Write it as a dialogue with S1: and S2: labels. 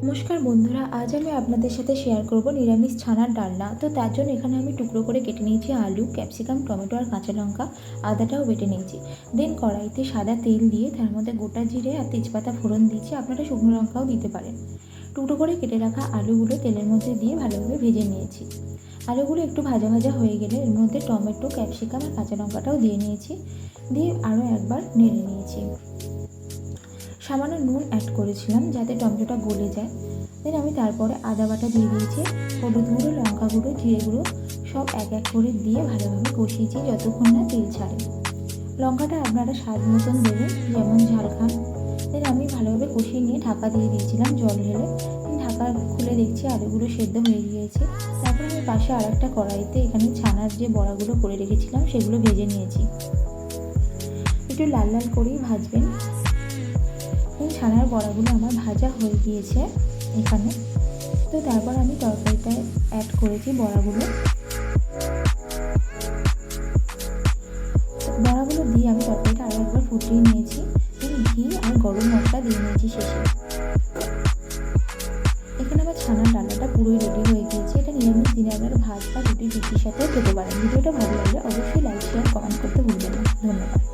S1: নমস্কার বন্ধুরা, আজ আমি আপনাদের সাথে শেয়ার করব নিরামিষ ছানার ডালনা। তো তার জন্য এখানে আমি টুকরো করে কেটে নিয়েছি আলু, ক্যাপসিকাম, টমেটো আর কাঁচা লঙ্কা, আদাটাও বেটে নিয়েছি। দেন কড়াইতে সাদা তেল দিয়ে তার মধ্যে গোটা জিরে আর তেজপাতা ফোড়ন দিয়েছি। আপনারা শুকনো লঙ্কাও দিতে পারেন। টুকরো করে কেটে রাখা আলুগুলো তেলের মধ্যে দিয়ে ভালোভাবে ভেজে নিয়েছি। আলুগুলো একটু ভাজা ভাজা হয়ে গেলে এর মধ্যে টমেটো, ক্যাপসিকাম আর কাঁচা লঙ্কাটাও দিয়ে নিয়েছি। দিয়ে আরও একবার নেড়ে নিয়েছি। সামান্য নুন অ্যাড করেছিলাম যাতে টমেটোটা গলে যায়। দেন আমি তারপরে আদা বাটা দিয়ে দিয়েছি, হলুদ গুঁড়ো, লঙ্কা গুঁড়ো, জিরে গুঁড়ো সব এক এক করে দিয়ে ভালোভাবে কষিয়েছি যতক্ষণ না তেল ছাড়ে। লঙ্কাটা আপনারা স্বাদ মতন দেবেন, যেমন ঝাল খান। দেন আমি ভালোভাবে কষিয়ে নিয়ে ঢাকা দিয়ে দিয়েছিলাম জল ঢেলে। ঢাকা খুলে দেখছি আলুগুলো সেদ্ধ হয়ে গিয়েছে। তারপর আমি পাশে আর একটা কড়াইতে এখানে ছানার যে বড়াগুলো করে রেখেছিলাম সেগুলো ভেজে নিয়েছি। একটু লাল লাল করেই ভাজবেন। ছানার বড়াগুলো আমার ভাজা হয়ে গিয়েছে এখানে। তো তারপর আমি তরকারিটায় অ্যাড করেছি বড়াগুলো দিয়ে আমি তরকারিটা আরও একবার ফুটিয়ে নিয়েছি। ঘি আর গরম মশলা দিয়ে নিয়েছি শেষে। এখানে আমার ছানার ডালনাটা পুরোই রেডি হয়ে গিয়েছে। এটা নিরামিষ দিনে আপনারা ভাত বা রুটির সাথে খেতে পারেন। ভিডিওটা ভালো লাগলে অবশ্যই লাইক, শেয়ার, কমেন্ট করতে ভুলবেন না। ধন্যবাদ।